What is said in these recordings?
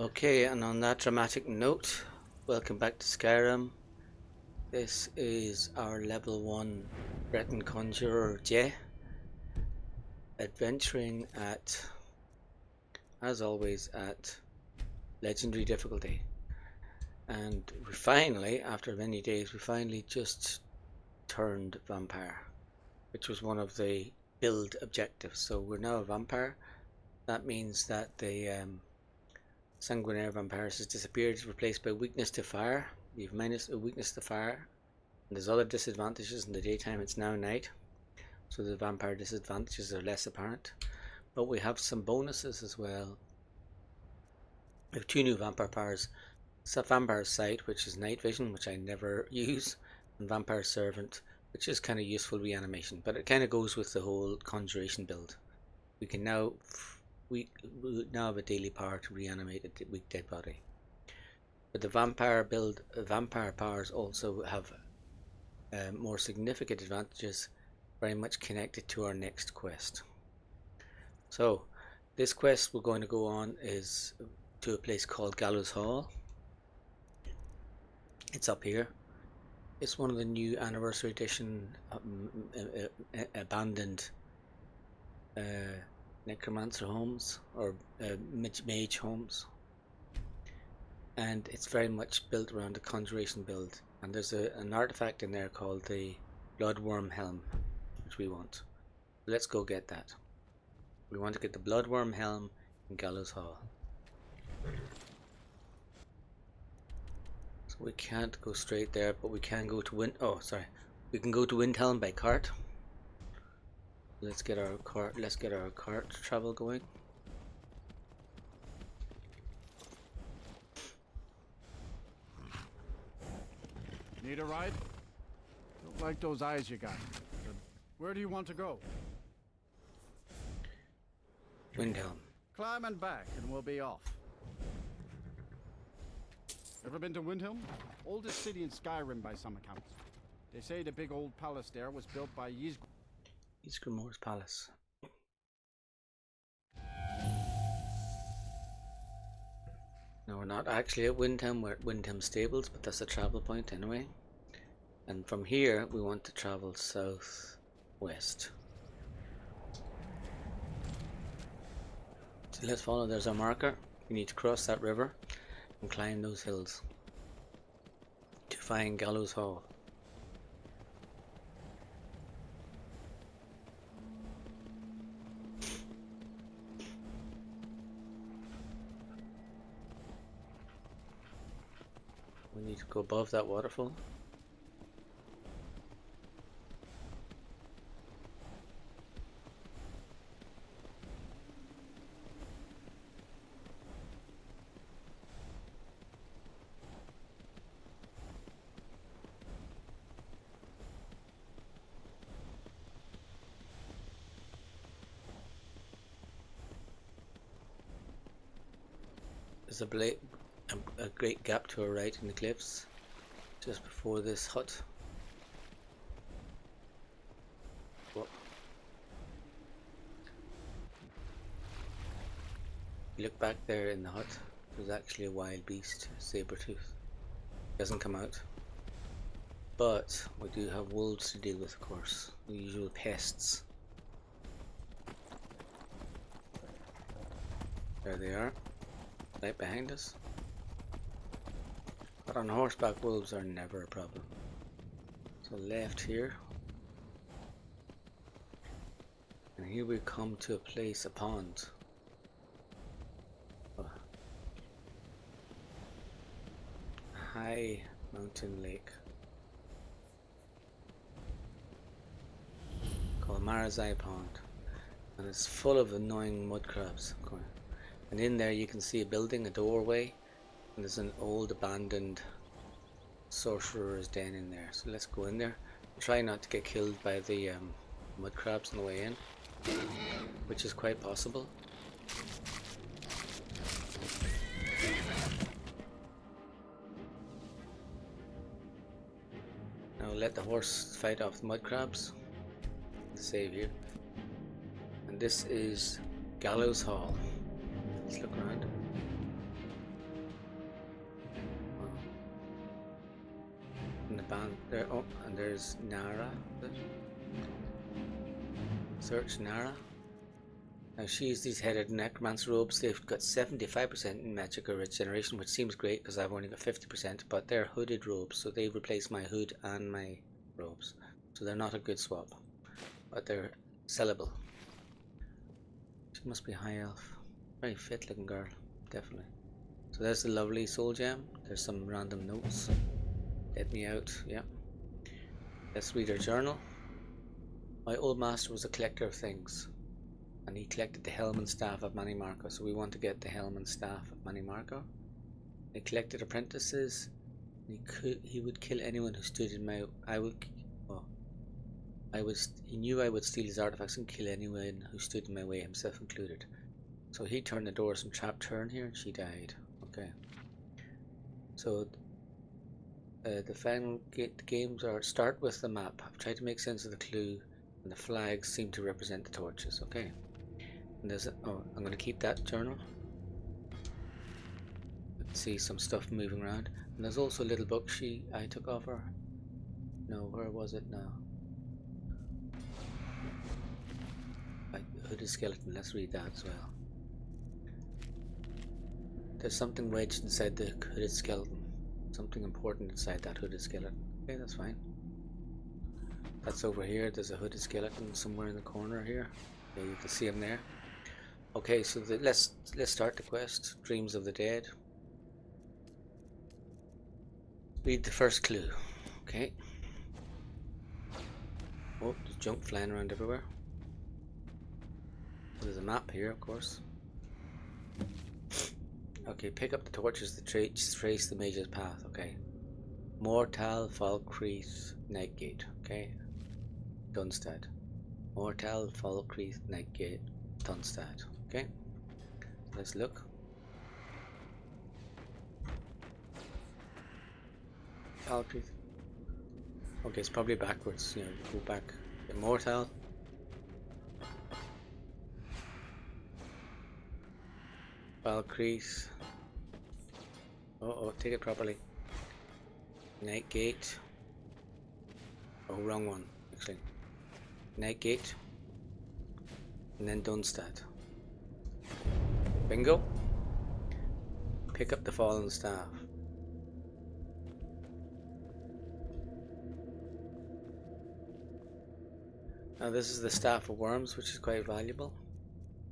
Okay, and on that dramatic note, welcome back to Skyrim. This is our level 1 Breton Conjurer Jay, adventuring at, as always, at legendary difficulty. And we finally, after many days, we finally just turned vampire, which was one of the build objectives. So we're now a vampire. That means that the sanguinary vampires has disappeared, it's replaced by weakness to fire. You've minus a weakness to fire. And there's other disadvantages. In the daytime it's now night, so the vampire disadvantages are less apparent. But we have some bonuses as well. We have two new vampire powers. Vampire Sight, which is night vision, which I never use, and Vampire Servant, which is kind of useful reanimation, but it kind of goes with the whole conjuration build. We can now have a daily power to reanimate a weak dead body. But the vampire build, vampire powers also have more significant advantages, very much connected to our next quest. So this quest we're going to go on is to a place called Gallows Hall. It's up here. It's one of the new anniversary edition abandoned necromancer homes, or mage homes, and it's very much built around a conjuration build. And there's an artifact in there called the Bloodworm Helm, which we want. Let's go get that. We want to get the Bloodworm Helm in Gallows Hall. So we can't go straight there, but we can go to we can go to Windhelm by cart. Let's get our cart travel going. Need a ride? Don't like those eyes you got. Where do you want to go? Windhelm. Climb and back and we'll be off. Ever been to Windhelm? Oldest city in Skyrim by some accounts. They say the big old palace there was built by Ysgramor's palace. No, we're not actually at Windhelm, we're at Windhelm Stables, but that's a travel point anyway. And from here we want to travel southwest. So let's follow, there's our marker. We need to cross that river and climb those hills to find Gallows Hall. We need to go above that waterfall. There's a great gap to our right in the cliffs, just before this hut. Whoa. You look back there in the hut, there's actually a wild beast, a saber-tooth. Doesn't come out. But we do have wolves to deal with, of course, the usual pests. There they are, right behind us. But on horseback, wolves are never a problem. So left here. And here we come to a place, a pond. A high mountain lake called Marazai Pond. And it's full of annoying mud crabs. And in there you can see a building, a doorway. And there's an old abandoned sorcerer's den in there, so let's go in there. Try not to get killed by the mud crabs on the way in, which is quite possible. Now let the horse fight off the mud crabs. Save here. And this is Gallows Hall. Let's look around. band there. Oh, and there's Nara. Search Nara. Now she's these headed necromancer robes. They've got 75% in magic or regeneration, which seems great because I've only got 50%, but they're hooded robes, so they replace my hood and my robes. So they're not a good swap, but they're sellable. She must be high elf. Very fit looking girl, definitely. So there's the lovely soul gem. There's some random notes. Let me out, yeah. Let's read her journal. My old master was a collector of things, and he collected the helm and staff of Manimarco, so we want to get the helm and staff of Manimarco. He collected apprentices. He would kill anyone who stood in my... He knew I would steal his artifacts and kill anyone who stood in my way, himself included. So he turned the door some trap turn here and she died. Okay. So the final games are start with the map. I've tried to make sense of the clue, and the flags seem to represent the torches. Okay. And there's I'm going to keep that journal. You can see some stuff moving around, and there's also a little book I took off her. No, where was it now? Hooded skeleton. Let's read that as well. There's something wedged inside the hooded skeleton. Something important inside that hooded skeleton. Okay, that's fine. That's over here. There's a hooded skeleton somewhere in the corner here. Yeah, you can see him there. Okay, so let's start the quest. Dreams of the Dead. Read the first clue. Okay. Oh, there's junk flying around everywhere. There's a map here, of course. Okay, pick up the torches that trace the mage's path. Okay. Mortal, Falkreath, Nightgate. Okay. Dunstad. Mortal, Falkreath, Nightgate, Dunstad. Okay. Let's look. Falkreath. Okay, it's probably backwards. You know, go back. Mortal. Falkreath. Oh, take it properly. Nightgate. Oh, wrong one, actually. Nightgate. And then Dunstad. Bingo. Pick up the fallen staff. Now this is the Staff of Worms, which is quite valuable.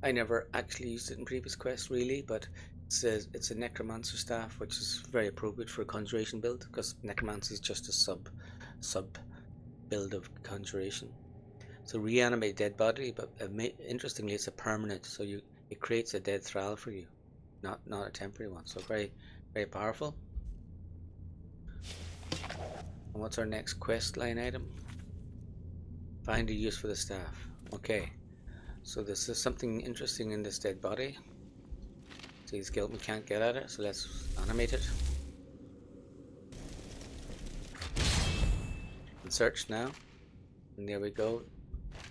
I never actually used it in previous quests really, but it says it's a necromancer staff, which is very appropriate for a conjuration build, because necromancy is just a sub build of conjuration. So reanimate dead body, but interestingly it's a permanent, so it creates a dead thrall for you, not a temporary one. So very powerful. And what's our next quest line item? Find a use for the staff. Okay, so this is something interesting in this dead body. See, the skeleton can't get at it, so let's animate it. And search now. And there we go.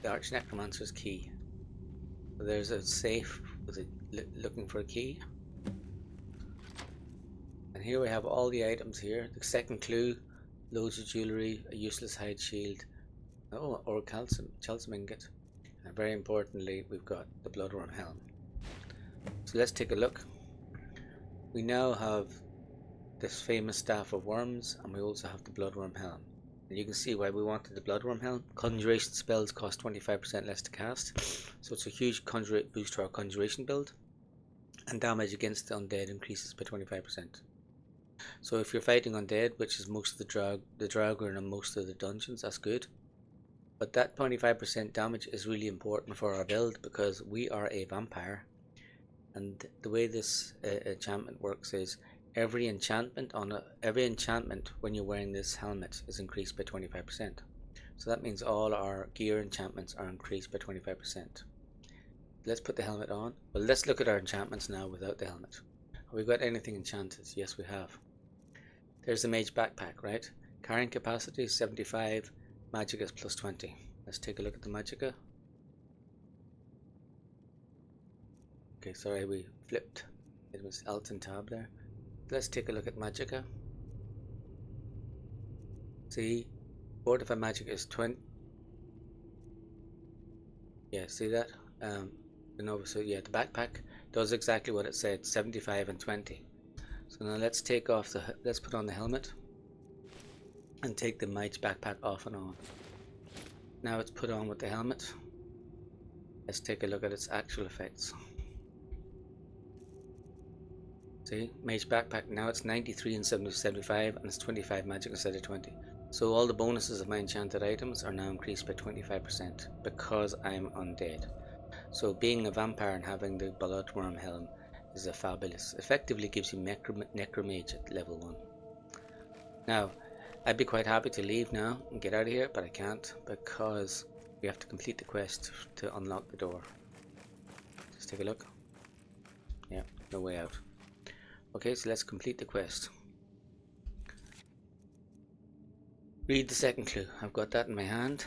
The Arch Necromancer's key. So there's a safe with looking for a key. And here we have all the items here. The second clue, loads of jewellery, a useless hide shield, or Chalcum ingot. And very importantly, we've got the Bloodworm helm. So let's take a look. We now have this famous Staff of Worms, and we also have the Bloodworm helm. And you can see why we wanted the Bloodworm helm. Conjuration spells cost 25% less to cast, so it's a huge boost to our conjuration build. And damage against the undead increases by 25%. So if you're fighting undead, which is most of the Draugr in most of the dungeons, that's good. But that 25% damage is really important for our build, because we are a vampire. And the way this enchantment works is every enchantment when you're wearing this helmet is increased by 25%. So that means all our gear enchantments are increased by 25%. Let's put the helmet on. Well, let's look at our enchantments now without the helmet. Have we got anything enchanted? Yes, we have. There's the mage backpack, right? Carrying capacity is 75, magicka is plus 20. Let's take a look at the magicka. Okay, sorry, we flipped. It was Alt and Tab there. Let's take a look at magicka. See, fortify magic is 20. Yeah, see that? So yeah, the backpack does exactly what it said, 75 and 20. So now let's let's put on the helmet and take the mage backpack off and on. Now it's put on with the helmet. Let's take a look at its actual effects. See, mage backpack, now it's 93 and 75 and it's 25 magic instead of 20. So all the bonuses of my enchanted items are now increased by 25% because I'm undead. So being a vampire and having the bloodworm helm is a fabulous. Effectively gives you necromage at level 1. Now, I'd be quite happy to leave now and get out of here, but I can't because we have to complete the quest to unlock the door. Just take a look. Yeah, no way out. Okay, so let's complete the quest. Read the second clue. I've got that in my hand.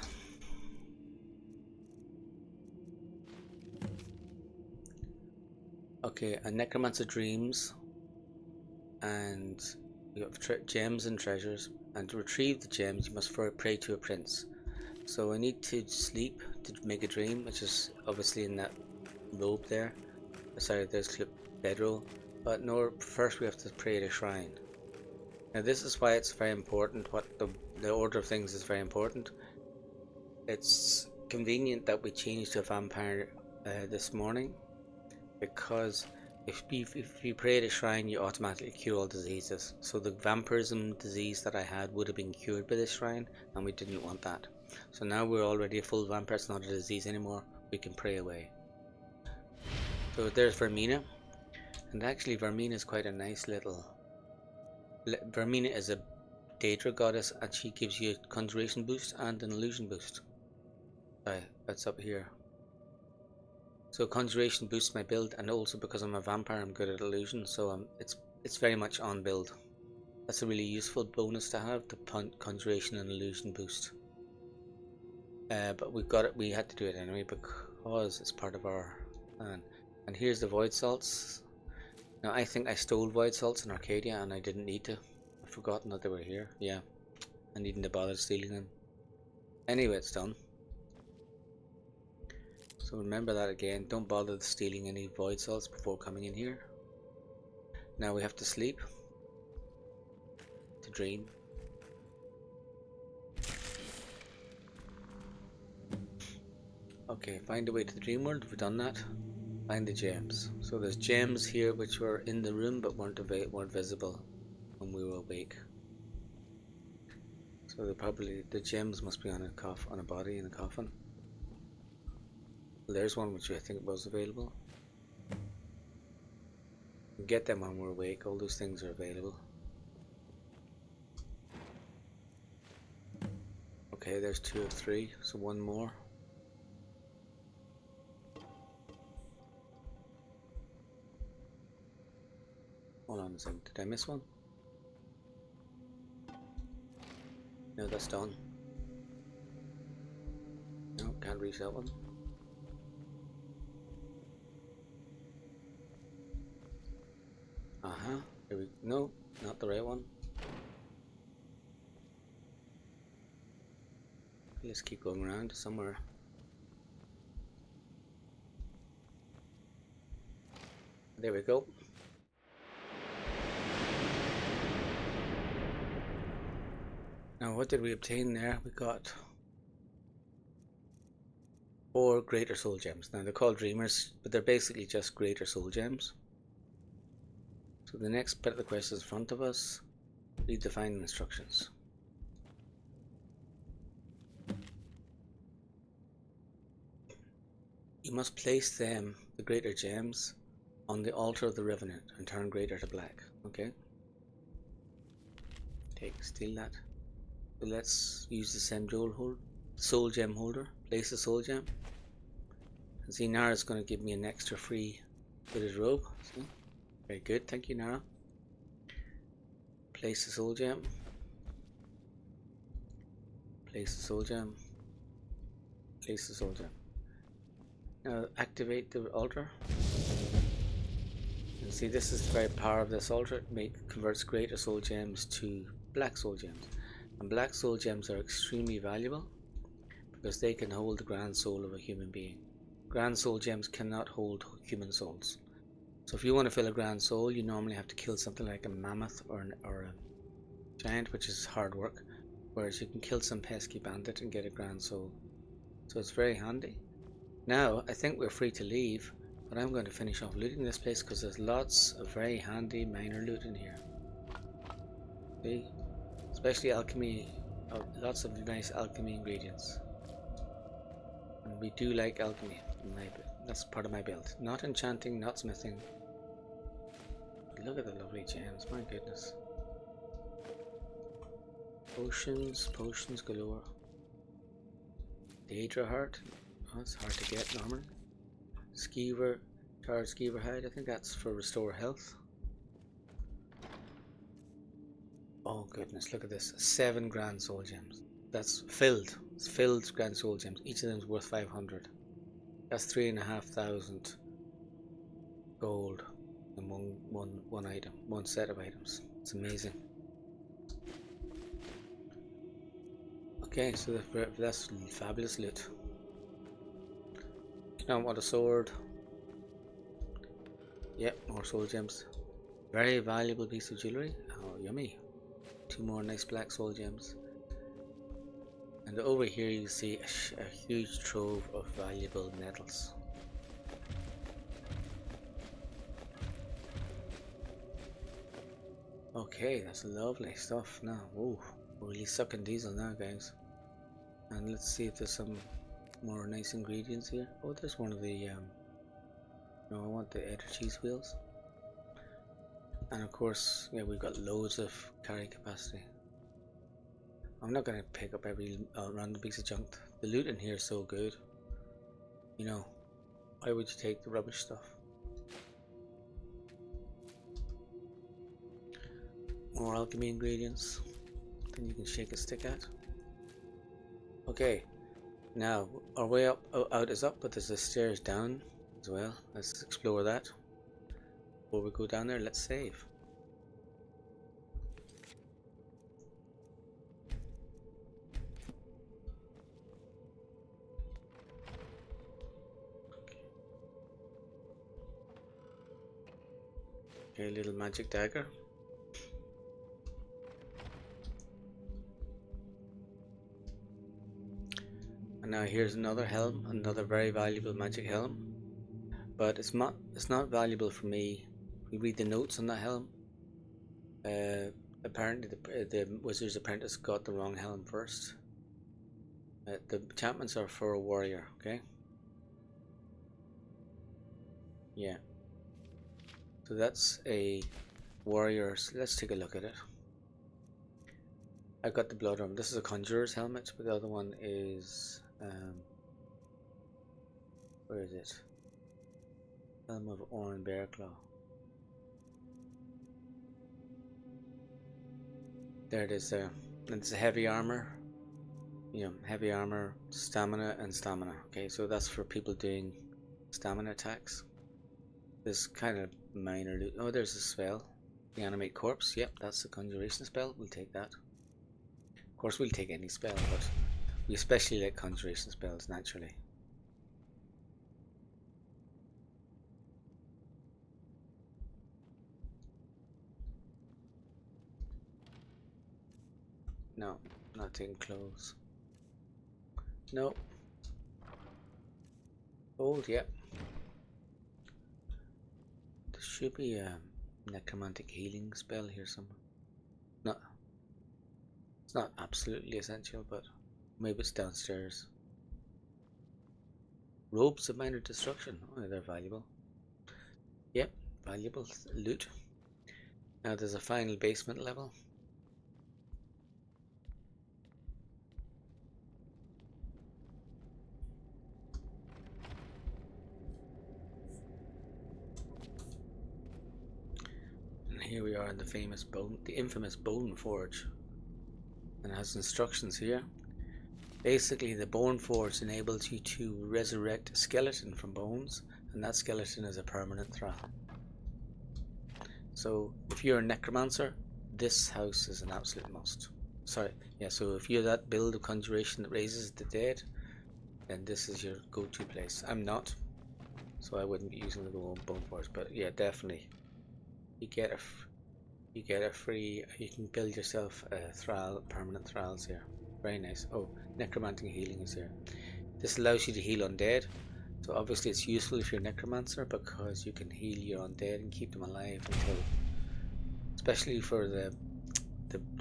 Okay, a necromancer dreams, and you have gems and treasures, and to retrieve the gems you must pray to a prince. So I need to sleep to make a dream, which is obviously in that robe there. Sorry, there's bedroll. But no, first we have to pray at a shrine. Now this is why it's very important. What the order of things is very important. It's convenient that we changed to a vampire this morning, because if you pray at a shrine you automatically cure all diseases. So the vampirism disease that I had would have been cured by this shrine, and we didn't want that. So now we're already a full vampire, it's not a disease anymore, we can pray away. So there's Vermina, and actually Vermina is quite a nice little... Vermina is a Daedra goddess, and she gives you a conjuration boost and an illusion boost. That's up here. So conjuration boosts my build, and also because I'm a vampire I'm good at illusion, so it's very much on build. That's a really useful bonus to have, the conjuration and illusion boost. But we had to do it anyway because it's part of our plan. And here's the void salts. Now I think I stole void salts in Arcadia and I didn't need to. I've forgotten that they were here. Yeah, I needn't have bothered stealing them. Anyway, it's done. So remember that again, don't bother stealing any void salts before coming in here. Now we have to sleep, to dream. Okay, find a way to the dream world. We've done that. Find the gems. So there's gems here which were in the room but weren't visible when we were awake. So the gems must be on a body in a coffin. There's one which I think was available. We get them when we're awake. All those things are available. Okay, there's 2 of 3, so one more. Hold on a second, did I miss one? No, that's done. No, can't reach that one. No, not the right one. Let's keep going around somewhere. There we go. Now what did we obtain there? We got 4 greater soul gems. Now they're called dreamers, but they're basically just greater soul gems. So the next bit of the quest is in front of us. Read the finding instructions. You must place them, the greater gems, on the altar of the Revenant and turn greater to black. Okay? Steal that. So let's use the same soul gem holder. Place the soul gem. And see, Nara's going to give me an extra free hooded robe. See? Very good, thank you, Nara. Place the soul gem. Place the soul gem. Place the soul gem. Now activate the altar. And see, this is the very power of this altar. It converts greater soul gems to black soul gems. And black soul gems are extremely valuable because they can hold the grand soul of a human being. Grand soul gems cannot hold human souls. So if you want to fill a grand soul, you normally have to kill something like a mammoth or a giant, which is hard work, whereas you can kill some pesky bandit and get a grand soul. So it's very handy. Now I think we're free to leave, but I'm going to finish off looting this place because there's lots of very handy minor loot in here. See? Especially alchemy, lots of nice alchemy ingredients. And we do like alchemy. That's part of my build. Not enchanting, not smithing. Look at the lovely gems, my goodness. Potions galore. Daedra heart. Oh, that's hard to get normally. Skeever, charred skeever hide. I think that's for restore health. Oh goodness, look at this. 7 grand soul gems. That's filled. It's filled grand soul gems. Each of them is worth 500. That's 3,500 gold in one item, one set of items. It's amazing. Okay, so that's fabulous loot. Now I want a sword. Yep, more soul gems. Very valuable piece of jewelry. Oh, yummy. 2 more nice black soul gems. And over here you see a huge trove of valuable metals. Okay, that's lovely stuff now. Whoa, we're really sucking diesel now, guys. And let's see if there's some more nice ingredients here. Oh, there's one of the no, I want the editor cheese wheels. And of course, yeah, we've got loads of carry capacity. I'm not gonna pick up every random piece of junk. The loot in here is so good. You know, why would you take the rubbish stuff? More alchemy ingredients. Then you can shake a stick at. Okay, now our way up out is up, but there's the stairs down as well. Let's explore that. Before we go down there, let's save. Okay, little magic dagger. And now here's another helm, another very valuable magic helm. But it's not valuable for me. We read the notes on that helm. Apparently the wizard's apprentice got the wrong helm first. The enchantments are for a warrior, okay? Yeah. So that's a warrior. So let's take a look at it. I got the blood armor. This is a conjurer's helmet, but the other one is where is it? Helm of Oran Bearclaw. There it is there. And it's a heavy armor. You know, heavy armor, stamina and stamina. Okay, so that's for people doing stamina attacks. This kind of minor loot. Oh, there's a spell. The animate corpse. Yep, that's the conjuration spell. We'll take that. Of course, we'll take any spell, but we especially like conjuration spells naturally. No, not taking clothes. No. Old, yep. There should be a necromantic healing spell here somewhere. No. It's not absolutely essential, but maybe it's downstairs. Robes of minor destruction. Oh, they're valuable. Yep, valuable loot. Now there's a final basement level. And here we are in the infamous Bone Forge. And it has instructions here. Basically, the Bone Forge enables you to resurrect a skeleton from bones, and that skeleton is a permanent thrall. So, if you're a necromancer, this house is an absolute must. sorry, yeah, so if you're that build of Conjuration that raises the dead, then this is your go-to place. I'm not, so I wouldn't be using the Bone Force, but yeah, definitely. You get a free, you can build yourself a thrall, permanent thralls here. Very nice. Oh, necromantic healing is here. This allows you to heal undead. So obviously it's useful if you're a necromancer because you can heal your undead and keep them alive until, especially for the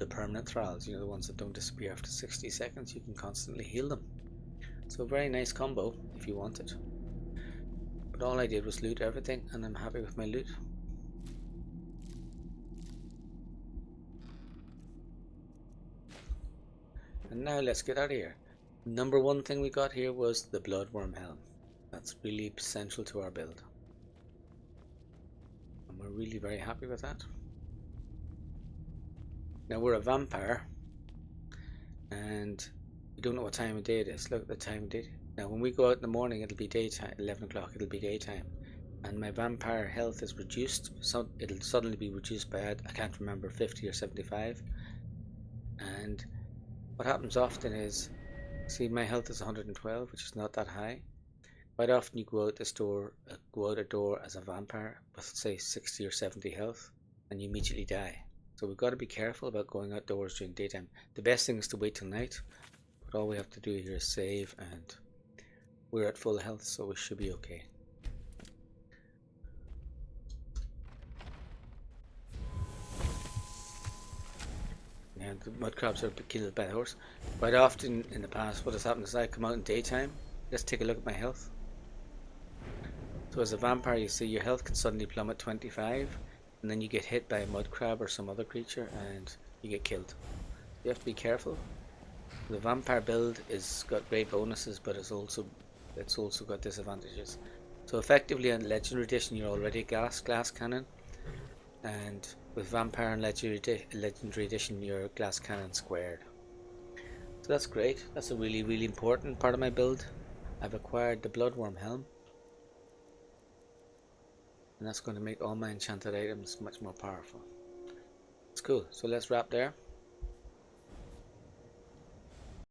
permanent thralls, you know, the ones that don't disappear after 60 seconds, you can constantly heal them. So a very nice combo if you want it. But all I did was loot everything and I'm happy with my loot. And now let's get out of here. Number one thing we got here was the Bloodworm Helm. That's really essential to our build. And we're really very happy with that. Now we're a vampire and we don't know what time of day it is. Look at the time of day. Now when we go out in the morning it'll be daytime, 11 o'clock it'll be daytime. And my vampire health is reduced, so it'll suddenly be reduced by, I can't remember, 50 or 75. And what happens often is, see, my health is 112, which is not that high. Quite often you go out a door as a vampire with say 60 or 70 health and you immediately die. So we've got to be careful about going outdoors during daytime. The best thing is to wait till night, but all we have to do here is save and we're at full health, so we should be okay. And the mud crabs are killed by the horse. Quite often in the past what has happened is I come out in daytime. Let's take a look at my health. So as a vampire, you see your health can suddenly plummet 25 and then you get hit by a mud crab or some other creature and you get killed. You have to be careful. The vampire build is got great bonuses, but it's also got disadvantages. So effectively on Legendary Edition you're already glass cannon, and with Vampire and Legendary Edition you're glass cannon squared. So that's great. That's a really important part of my build. I've acquired the Bloodworm Helm, and that's going to make all my enchanted items much more powerful. It's cool. So let's wrap there.